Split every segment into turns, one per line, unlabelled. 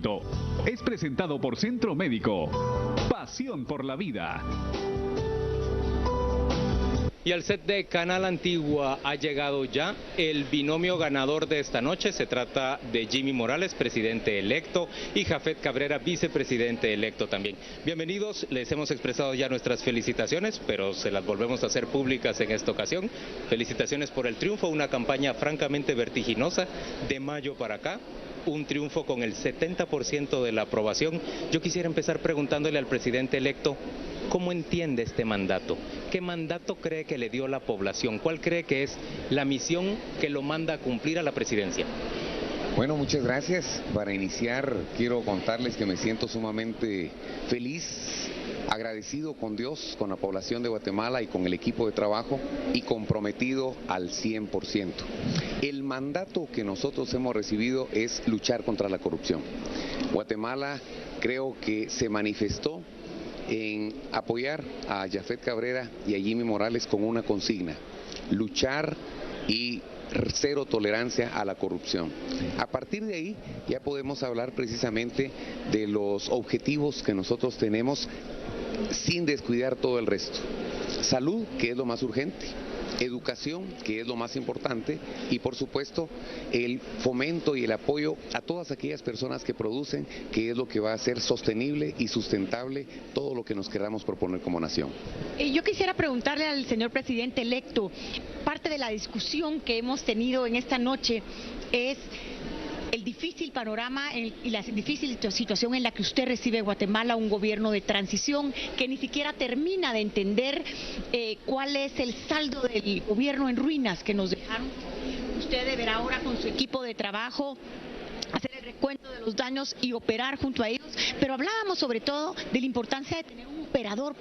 Electo. Es presentado por Centro Médico. Pasión por la vida.
Y al set de Canal Antigua ha llegado ya el binomio ganador de esta noche. Se trata de Jimmy Morales, presidente electo, y Jafet Cabrera, vicepresidente electo también. Bienvenidos, les hemos expresado ya nuestras felicitaciones, pero se las volvemos a hacer públicas en esta ocasión. Felicitaciones por el triunfo, una campaña francamente vertiginosa de mayo para acá. Un triunfo con el 70% de la aprobación. Yo quisiera empezar preguntándole al presidente electo, ¿cómo entiende este mandato? ¿Qué mandato cree que le dio la población? ¿Cuál cree que es la misión que lo manda a cumplir a la presidencia?
Bueno, muchas gracias. Para iniciar, quiero contarles que me siento sumamente feliz, agradecido con Dios, con la población de Guatemala y con el equipo de trabajo, y comprometido al 100%. El mandato que nosotros hemos recibido es luchar contra la corrupción. Guatemala creo que se manifestó en apoyar a Jafet Cabrera y a Jimmy Morales con una consigna: luchar y cero tolerancia a la corrupción. A partir de ahí ya podemos hablar precisamente de los objetivos que nosotros tenemos sin descuidar todo el resto. Salud, que es lo más urgente. Educación, que es lo más importante, y por supuesto el fomento y el apoyo a todas aquellas personas que producen, que es lo que va a hacer sostenible y sustentable todo lo que nos queramos proponer como nación.
Yo quisiera preguntarle al señor presidente electo, parte de la discusión que hemos tenido en esta noche es el difícil panorama y la difícil situación en la que usted recibe Guatemala, un gobierno de transición que ni siquiera termina de entender cuál es el saldo del gobierno en ruinas que nos dejaron. Usted deberá ahora con su equipo de trabajo hacer el recuento de los daños y operar junto a ellos, pero hablábamos sobre todo de la importancia de tener un operador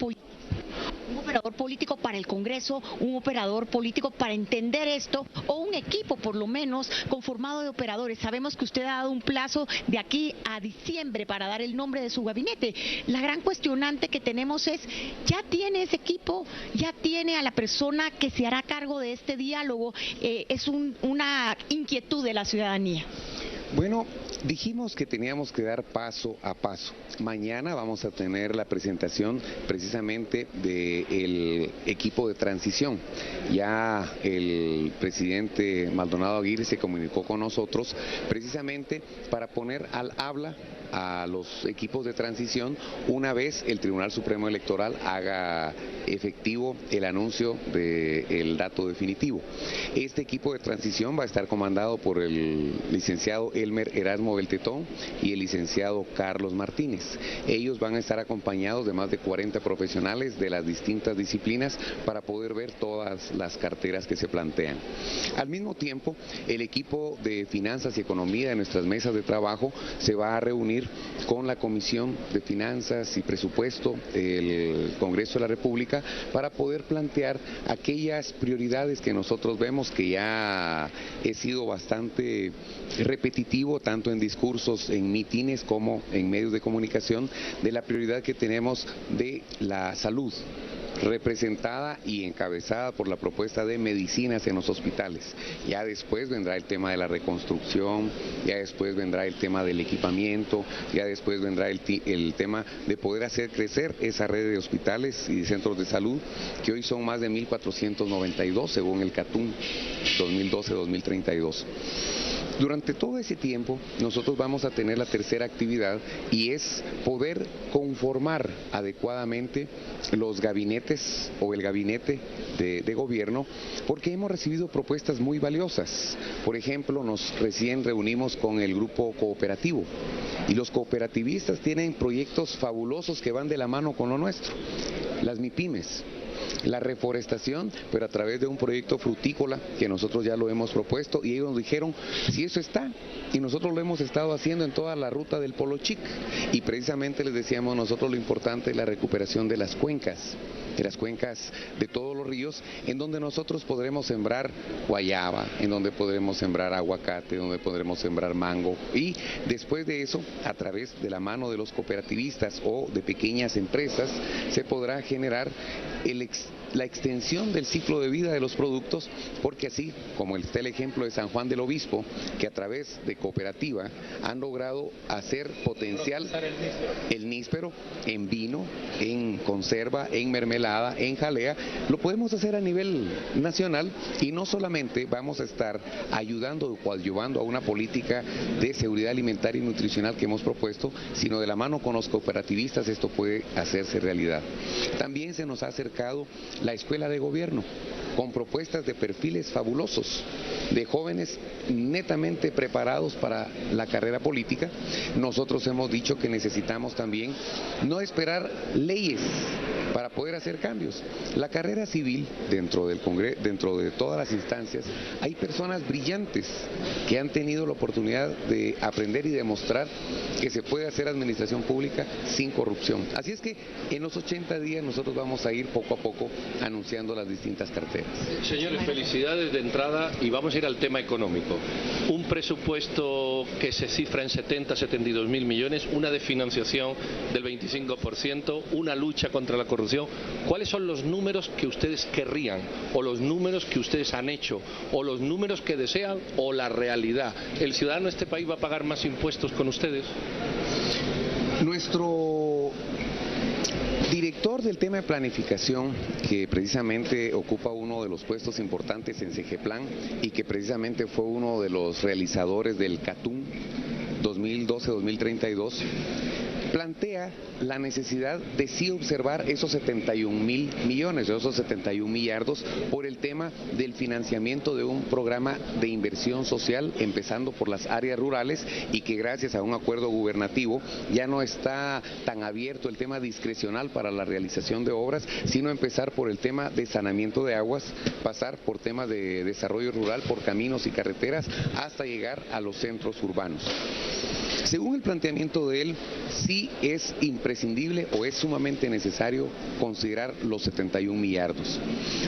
político para el Congreso, un operador político para entender esto, o un equipo por lo menos conformado de operadores. Sabemos que usted ha dado un plazo de aquí a diciembre para dar el nombre de su gabinete. La gran cuestionante que tenemos es, ¿ya tiene ese equipo? ¿Ya tiene a la persona que se hará cargo de este diálogo? Es una inquietud de la ciudadanía.
Bueno, dijimos que teníamos que dar paso a paso. Mañana vamos a tener la presentación precisamente del equipo de transición. Ya el presidente Maldonado Aguirre se comunicó con nosotros precisamente para poner al habla a los equipos de transición una vez el Tribunal Supremo Electoral haga efectivo el anuncio del dato definitivo. Este equipo de transición va a estar comandado por el licenciado Elmer Erasmo Beltetón y el licenciado Carlos Martínez. Ellos van a estar acompañados de más de 40 profesionales de las distintas disciplinas para poder ver todas las carteras que se plantean. Al mismo tiempo, el equipo de finanzas y economía de nuestras mesas de trabajo se va a reunir con la Comisión de Finanzas y Presupuesto del Congreso de la República para poder plantear aquellas prioridades que nosotros vemos, que ya he sido bastante repetitivo tanto en discursos, en mítines como en medios de comunicación, de la prioridad que tenemos de la salud, representada y encabezada por la propuesta de medicinas en los hospitales. Ya después vendrá el tema de la reconstrucción, ya después vendrá el tema del equipamiento, ya después vendrá el tema de poder hacer crecer esa red de hospitales y de centros de salud, que hoy son más de 1.492 según el CATUM 2012-2032. Durante todo ese tiempo nosotros vamos a tener la tercera actividad, y es poder conformar adecuadamente los gabinetes o el gabinete de gobierno, porque hemos recibido propuestas muy valiosas. Por ejemplo, recién reunimos con el grupo cooperativo, y los cooperativistas tienen proyectos fabulosos que van de la mano con lo nuestro. Las MIPYMES, la reforestación, pero a través de un proyecto frutícola que nosotros ya lo hemos propuesto, y ellos nos dijeron, si eso está, y nosotros lo hemos estado haciendo en toda la ruta del Polo Chic, y precisamente les decíamos nosotros lo importante es la recuperación de las cuencas de todos los ríos, en donde nosotros podremos sembrar guayaba, en donde podremos sembrar aguacate, donde podremos sembrar mango, y después de eso, a través de la mano de los cooperativistas o de pequeñas empresas, se podrá generar la extensión del ciclo de vida de los productos, porque así como está el ejemplo de San Juan del Obispo, que a través de cooperativa han logrado hacer potencial el níspero en vino, en conserva, en mermelada, en jalea, lo podemos hacer a nivel nacional y no solamente vamos a estar ayudando o coadyuvando a una política de seguridad alimentaria y nutricional que hemos propuesto, sino de la mano con los cooperativistas esto puede hacerse realidad. También se nos ha acercado la Escuela de Gobierno con propuestas de perfiles fabulosos, de jóvenes netamente preparados para la carrera política. Nosotros hemos dicho que necesitamos también no esperar leyes para poder hacer cambios. La carrera civil, dentro del Congreso, dentro de todas las instancias, hay personas brillantes que han tenido la oportunidad de aprender y demostrar que se puede hacer administración pública sin corrupción. Así es que en los 80 días nosotros vamos a ir poco a poco anunciando las distintas carteras.
Señores, felicidades de entrada y vamos a ir al tema económico. Un presupuesto que se cifra en 72.000 millones, una de financiación del 25%, una lucha contra la corrupción. ¿Cuáles son los números que ustedes querrían, o los números que ustedes han hecho, o los números que desean, o la realidad? ¿El ciudadano de este país va a pagar más impuestos con ustedes?
Nuestro director del tema de planificación, que precisamente ocupa uno de los puestos importantes en CEGEPLAN y que precisamente fue uno de los realizadores del CATUM 2012-2032, plantea la necesidad de sí observar esos 71.000 millones, esos 71 millardos, por el tema del financiamiento de un programa de inversión social, empezando por las áreas rurales, y que gracias a un acuerdo gubernativo ya no está tan abierto el tema discrecional para la realización de obras, sino empezar por el tema de saneamiento de aguas, pasar por temas de desarrollo rural, por caminos y carreteras, hasta llegar a los centros urbanos. Según el planteamiento de él, sí es imprescindible o es sumamente necesario considerar los 71 millardos.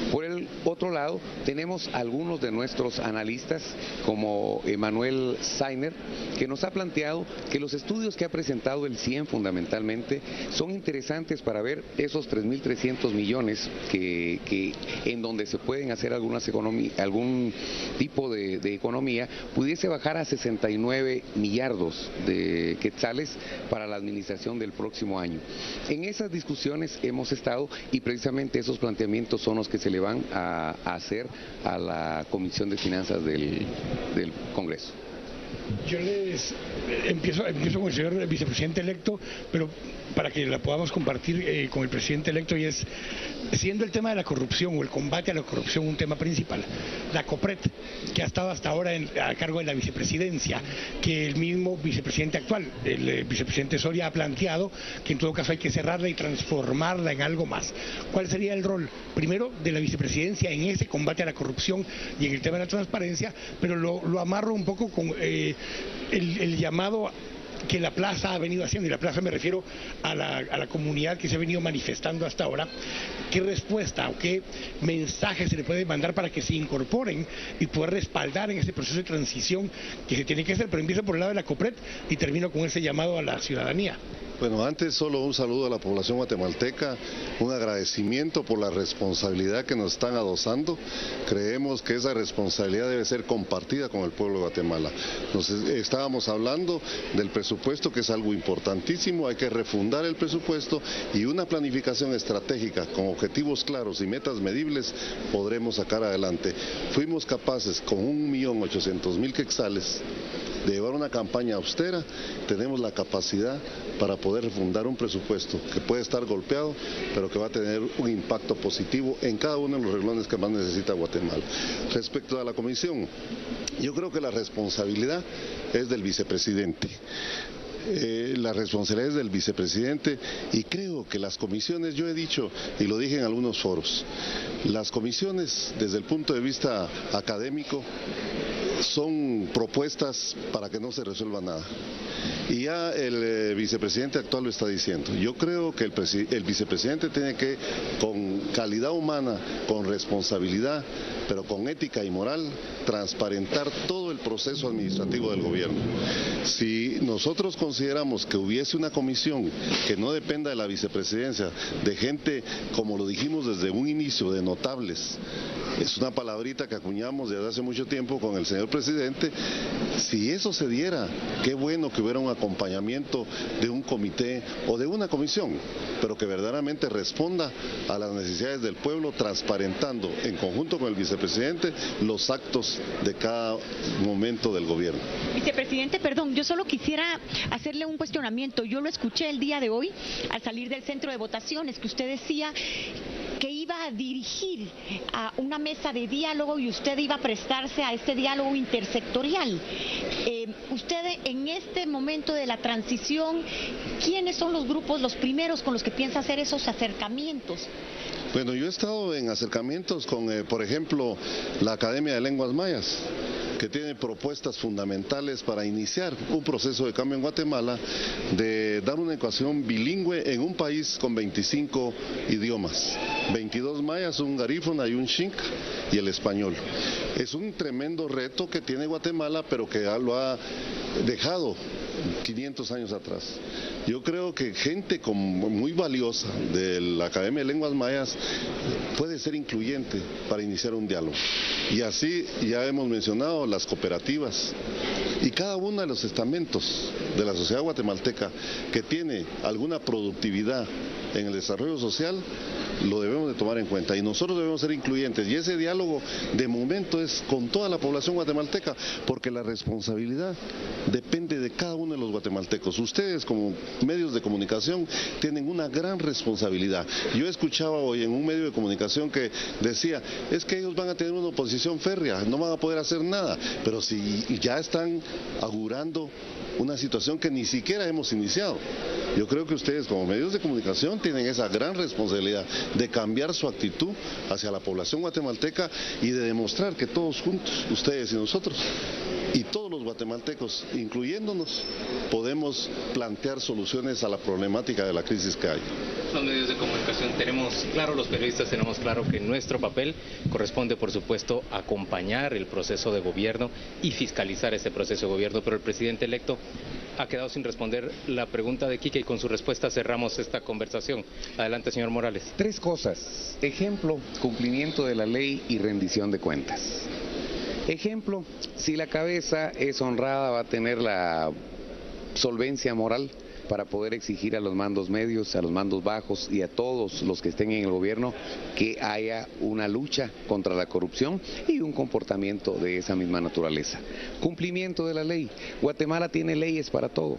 Por el otro lado, tenemos algunos de nuestros analistas, como Emanuel Sainer, que nos ha planteado que los estudios que ha presentado el CIEN fundamentalmente son interesantes para ver esos 3.300 millones que en donde se pueden hacer algún tipo de economía, pudiese bajar a 69 millardos de quetzales para la administración del próximo año. En esas discusiones hemos estado y precisamente esos planteamientos son los que se le van a hacer a la Comisión de Finanzas del Congreso.
Yo empiezo con el señor vicepresidente electo, pero para que la podamos compartir con el presidente electo, y es, siendo el tema de la corrupción o el combate a la corrupción un tema principal, la COPRED, que ha estado hasta ahora a cargo de la vicepresidencia, que el mismo vicepresidente actual, el vicepresidente Soria, ha planteado que en todo caso hay que cerrarla y transformarla en algo más. ¿Cuál sería el rol, primero, de la vicepresidencia en ese combate a la corrupción y en el tema de la transparencia? Pero lo amarro un poco con el llamado que la plaza ha venido haciendo, y la plaza me refiero a la comunidad que se ha venido manifestando hasta ahora. ¿Qué respuesta o qué mensaje se le puede mandar para que se incorporen y poder respaldar en ese proceso de transición que se tiene que hacer? Pero empiezo por el lado de la COPRED y termino con ese llamado a la ciudadanía.
Bueno, antes solo un saludo a la población guatemalteca, un agradecimiento por la responsabilidad que nos están adosando. Creemos que esa responsabilidad debe ser compartida con el pueblo de Guatemala. Estábamos hablando del presupuesto, que es algo importantísimo, hay que refundar el presupuesto y una planificación estratégica con objetivos claros y metas medibles podremos sacar adelante. Fuimos capaces con 1.800.000 quetzales de llevar una campaña austera, tenemos la capacidad para poder refundar un presupuesto que puede estar golpeado, pero que va a tener un impacto positivo en cada uno de los renglones que más necesita Guatemala. Respecto a la comisión, yo creo que la responsabilidad es del vicepresidente. La responsabilidad es del vicepresidente, y creo que las comisiones, yo he dicho y lo dije en algunos foros, las comisiones desde el punto de vista académico son propuestas para que no se resuelva nada. Y ya el vicepresidente actual lo está diciendo. Yo creo que el vicepresidente tiene que, con calidad humana, con responsabilidad, pero con ética y moral, transparentar todo el proceso administrativo del gobierno. Si nosotros consideramos que hubiese una comisión que no dependa de la vicepresidencia, de gente, como lo dijimos desde un inicio, de notables, es una palabrita que acuñamos desde hace mucho tiempo con el señor presidente, si eso se diera, qué bueno que hubiera un acompañamiento de un comité o de una comisión, pero que verdaderamente responda a las necesidades del pueblo, transparentando en conjunto con el vicepresidente los actos de cada momento del gobierno.
Vicepresidente, perdón, yo solo quisiera hacerle un cuestionamiento. Yo lo escuché el día de hoy al salir del centro de votaciones, que usted decía que iba a dirigir a una mesa de diálogo y usted iba a prestarse a este diálogo intersectorial. Usted en este momento de la transición, ¿quiénes son los grupos, los primeros con los que piensa hacer esos acercamientos?
Bueno, yo he estado en acercamientos con, por ejemplo, la Academia de Lenguas Mayas, que tiene propuestas fundamentales para iniciar un proceso de cambio en Guatemala, de dar una educación bilingüe en un país con 25 idiomas, 22 mayas, un garífuna y un xinca, y el español. Es un tremendo reto que tiene Guatemala, pero que ya lo ha dejado 500 años atrás. Yo creo que gente muy valiosa de la Academia de Lenguas Mayas puede ser incluyente para iniciar un diálogo. Y así ya hemos mencionado las cooperativas y cada uno de los estamentos de la sociedad guatemalteca que tiene alguna productividad en el desarrollo social, lo debemos de tomar en cuenta y nosotros debemos ser incluyentes, y ese diálogo de momento es con toda la población guatemalteca, porque la responsabilidad depende de cada uno de los guatemaltecos. Ustedes como medios de comunicación tienen una gran responsabilidad. Yo escuchaba hoy en un medio de comunicación que decía, es que ellos van a tener una oposición férrea, no van a poder hacer nada, pero si ya están augurando una situación que ni siquiera hemos iniciado. Yo creo que ustedes como medios de comunicación tienen esa gran responsabilidad de cambiar su actitud hacia la población guatemalteca y de demostrar que todos juntos, ustedes y nosotros, y todos los guatemaltecos, incluyéndonos, podemos plantear soluciones a la problemática de la crisis que hay.
Los medios de comunicación tenemos claro, los periodistas tenemos claro que nuestro papel corresponde, por supuesto, acompañar el proceso de gobierno y fiscalizar ese proceso de gobierno, pero el presidente electo ha quedado sin responder la pregunta de Quique y con su respuesta cerramos esta conversación. Adelante, señor Morales.
3 cosas. Ejemplo, cumplimiento de la ley y rendición de cuentas. Ejemplo, si la cabeza es honrada, va a tener la solvencia moral para poder exigir a los mandos medios, a los mandos bajos y a todos los que estén en el gobierno que haya una lucha contra la corrupción y un comportamiento de esa misma naturaleza. Cumplimiento de la ley. Guatemala tiene leyes para todo.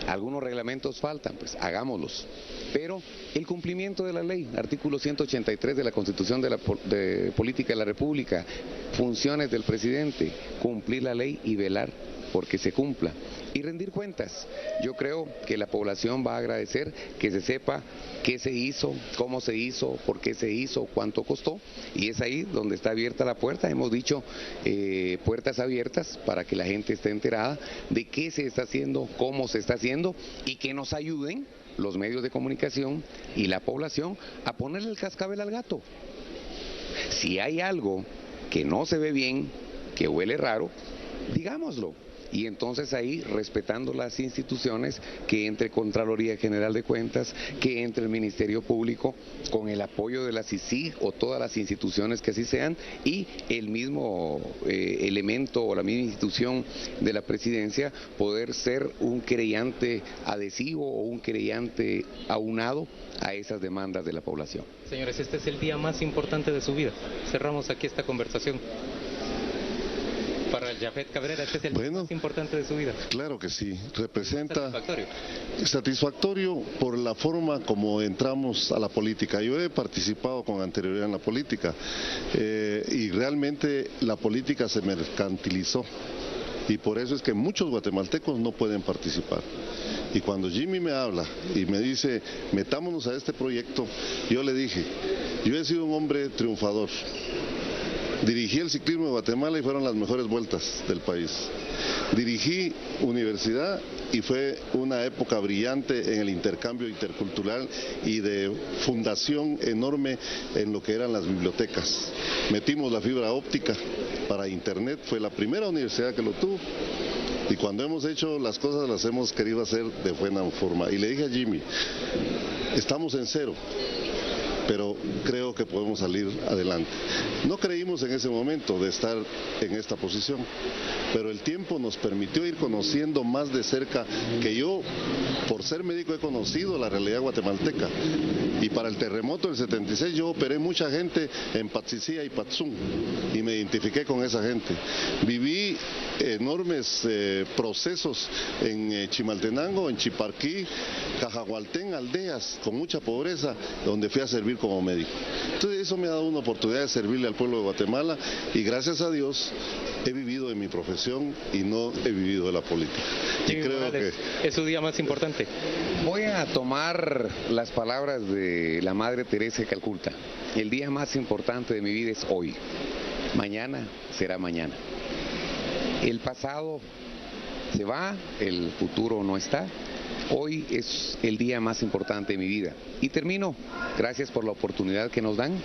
Algunos reglamentos faltan, pues hagámoslos. Pero el cumplimiento de la ley, artículo 183 de la Constitución de Política de la República, funciones del presidente, cumplir la ley y velar porque se cumpla. Y rendir cuentas. Yo creo que la población va a agradecer que se sepa qué se hizo, cómo se hizo, por qué se hizo, cuánto costó, y es ahí donde está abierta la puerta. Hemos dicho puertas abiertas para que la gente esté enterada de qué se está haciendo, cómo se está haciendo, y que nos ayuden los medios de comunicación y la población a ponerle el cascabel al gato. Si hay algo que no se ve bien, que huele raro, digámoslo. Y entonces ahí, respetando las instituciones, que entre Contraloría General de Cuentas, que entre el Ministerio Público, con el apoyo de la CICIG o todas las instituciones que así sean, y el mismo elemento o la misma institución de la presidencia, poder ser un querellante adhesivo o un querellante aunado a esas demandas de la población.
Señores, este es el día más importante de su vida. Cerramos aquí esta conversación. Para Jafet Cabrera, este es el día más importante de su vida.
Claro que sí, representa satisfactorio por la forma como entramos a la política. Yo he participado con anterioridad en la política y realmente la política se mercantilizó y por eso es que muchos guatemaltecos no pueden participar. Y cuando Jimmy me habla y me dice, metámonos a este proyecto, yo le dije, yo he sido un hombre triunfador. Dirigí el ciclismo de Guatemala y fueron las mejores vueltas del país. Dirigí universidad y fue una época brillante en el intercambio intercultural y de fundación enorme en lo que eran las bibliotecas. Metimos la fibra óptica para internet, fue la primera universidad que lo tuvo. Y cuando hemos hecho las cosas las hemos querido hacer de buena forma. Y le dije a Jimmy, estamos en cero, pero creo que podemos salir adelante. No creímos en ese momento de estar en esta posición, pero el tiempo nos permitió ir conociendo más de cerca, que yo, por ser médico, he conocido la realidad guatemalteca. Y para el terremoto del 76 yo operé mucha gente en Patsicía y Patzún y me identifiqué con esa gente. Viví enormes procesos en Chimaltenango, en Chiparquí, Cajagualtén, aldeas con mucha pobreza, donde fui a servir como médico. Entonces eso me ha dado una oportunidad de servirle al pueblo de Guatemala y gracias a Dios he vivido de mi profesión y no he vivido de la política. Y creo que
es su día más importante.
Voy a tomar las palabras de la Madre Teresa de Calcuta. El día más importante de mi vida es hoy. Mañana será mañana. El pasado se va, el futuro no está. Hoy es el día más importante de mi vida. Y termino, gracias por la oportunidad que nos dan,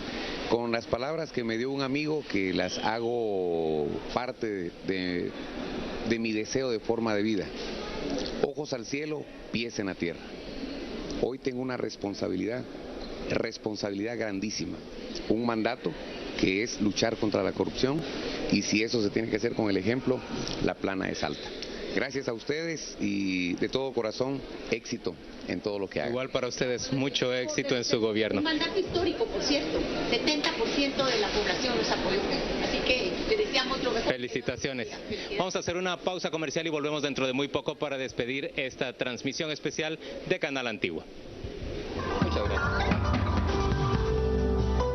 con las palabras que me dio un amigo que las hago parte de mi deseo de forma de vida. Ojos al cielo, pies en la tierra. Hoy tengo una responsabilidad grandísima, un mandato que es luchar contra la corrupción y si eso se tiene que hacer con el ejemplo, la plana es alta. Gracias a ustedes y de todo corazón, éxito en todo lo que hagan.
Igual para ustedes, mucho éxito en su gobierno.
Un mandato histórico, por cierto, 70% de la población los apoyó, así que le deseamos lo mejor.
Felicitaciones. Vamos a hacer una pausa comercial y volvemos dentro de muy poco para despedir esta transmisión especial de Canal Antigua. Muchas gracias.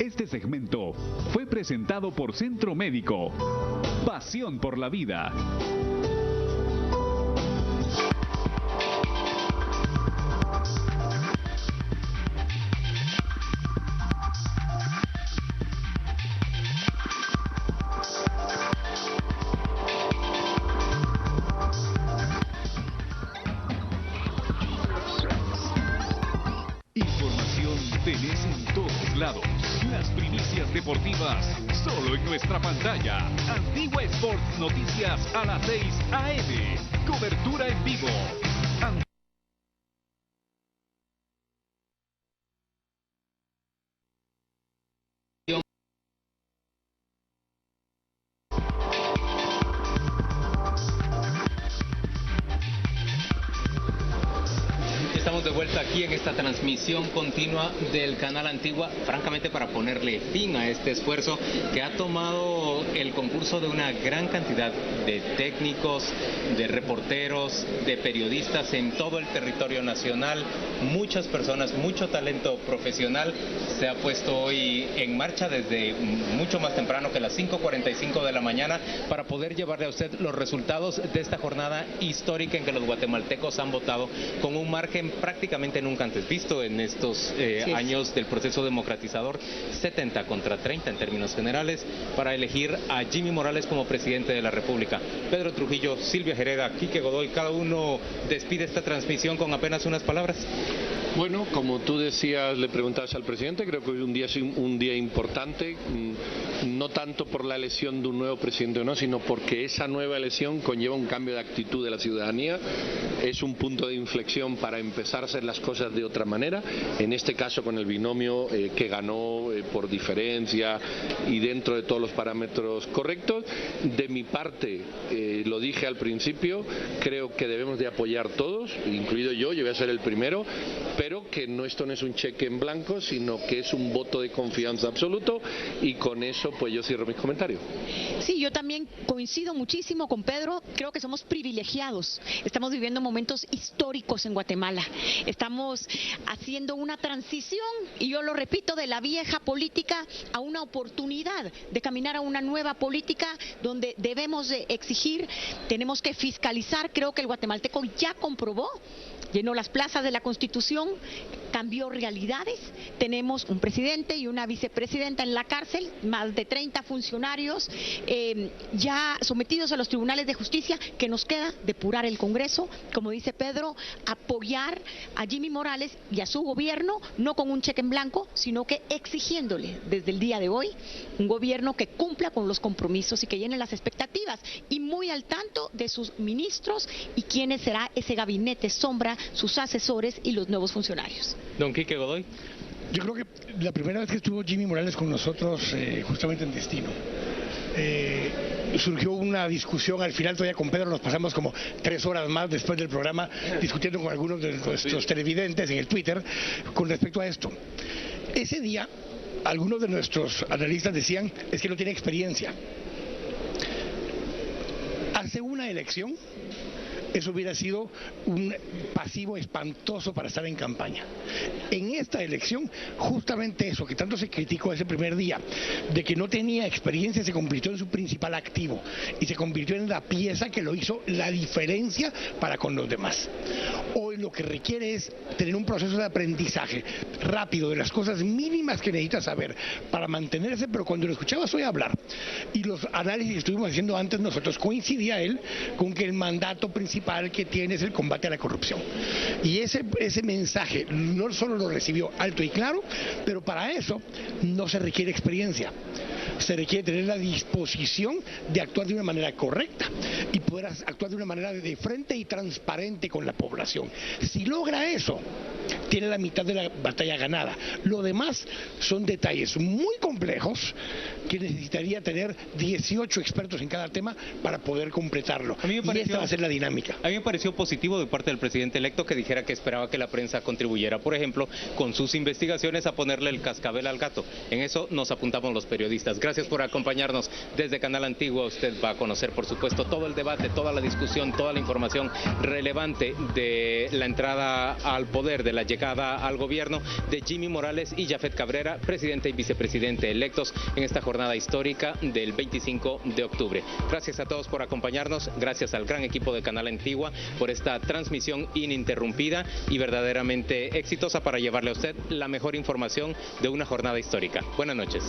Este segmento fue presentado por Centro Médico. Pasión por la vida. Información tenés en todos lados. Las primicias deportivas solo en nuestra pantalla. Antigua Sports Noticias a las 6 AM. Cobertura en vivo.
Estamos de vuelta aquí en esta transmisión continua del Canal Antigua, francamente para ponerle fin a este esfuerzo que ha tomado el concurso de una gran cantidad de técnicos, de reporteros, de periodistas en todo el territorio nacional, muchas personas, mucho talento profesional se ha puesto hoy en marcha desde mucho más temprano que las 5:45 de la mañana para poder llevarle a usted los resultados de esta jornada histórica en que los guatemaltecos han votado con un margen prácticamente nunca antes visto en estos años del proceso democratizador, 70 contra 30 en términos generales, para elegir a Jimmy Morales como presidente de la República. Pedro Trujillo, Silvia Jerega, Quique Godoy, cada uno despide esta transmisión con apenas unas palabras.
Bueno, como tú decías, le preguntabas al presidente, creo que hoy es un día importante, no tanto por la elección de un nuevo presidente o no, sino porque esa nueva elección conlleva un cambio de actitud de la ciudadanía, es un punto de inflexión para empezar a hacer las cosas de otra manera, en este caso con el binomio que ganó por diferencia y dentro de todos los parámetros correctos. De mi parte, lo dije al principio, creo que debemos de apoyar todos, incluido yo voy a ser el primero, pero que esto no es un cheque en blanco, sino que es un voto de confianza absoluto y con eso pues yo cierro mis comentarios.
Sí, yo también coincido muchísimo con Pedro, creo que somos privilegiados, estamos viviendo momentos históricos en Guatemala, estamos haciendo una transición, y yo lo repito, de la vieja política a una oportunidad de caminar a una nueva política donde debemos de exigir, tenemos que fiscalizar. Creo que el guatemalteco ya comprobó, llenó las plazas de la Constitución, cambió realidades. Tenemos un presidente y una vicepresidenta en la cárcel, más de 30 funcionarios ya sometidos a los tribunales de justicia. Que nos queda depurar el Congreso, como dice Pedro, apoyar a Jimmy Morales y a su gobierno, no con un cheque en blanco, sino que exigiéndole desde el día de hoy un gobierno que cumpla con los compromisos y que llene las expectativas, y muy al tanto de sus ministros y quiénes será ese gabinete sombra, sus asesores y los nuevos funcionarios.
Don Quique Godoy.
Yo creo que la primera vez que estuvo Jimmy Morales con nosotros, justamente en Destino, surgió una discusión. Al final todavía con Pedro nos pasamos como 3 horas más después del programa discutiendo con algunos de nuestros televidentes en el Twitter con respecto a esto. Ese día algunos de nuestros analistas decían es que no tiene experiencia. Hace una elección eso hubiera sido un pasivo espantoso para estar en campaña. En esta elección, justamente eso, que tanto se criticó ese primer día, de que no tenía experiencia, se convirtió en su principal activo y se convirtió en la pieza que lo hizo la diferencia para con los demás. Hoy lo que requiere es tener un proceso de aprendizaje rápido de las cosas mínimas que necesita saber para mantenerse, pero cuando lo escuchabas hoy hablar y los análisis que estuvimos haciendo antes nosotros, coincidía él con que el mandato principal que tiene es el combate a la corrupción. Y ese mensaje no solo lo recibió alto y claro, pero para eso no se requiere experiencia. Se requiere tener la disposición de actuar de una manera correcta y poder actuar de una manera de frente y transparente con la población. Si logra eso, tiene la mitad de la batalla ganada. Lo demás son detalles muy complejos que necesitaría tener 18 expertos en cada tema para poder completarlo. Y esta va a ser la dinámica.
A mí me pareció positivo de parte del presidente electo que dijera que esperaba que la prensa contribuyera, por ejemplo, con sus investigaciones a ponerle el cascabel al gato. En eso nos apuntamos los periodistas. Gracias por acompañarnos desde Canal Antigua. Usted va a conocer, por supuesto, todo el debate, toda la discusión, toda la información relevante de la entrada al poder, de la llegada al gobierno de Jimmy Morales y Jafet Cabrera, presidente y vicepresidente electos en esta jornada histórica del 25 de octubre. Gracias a todos por acompañarnos, gracias al gran equipo de Canal Antigua por esta transmisión ininterrumpida y verdaderamente exitosa para llevarle a usted la mejor información de una jornada histórica. Buenas noches.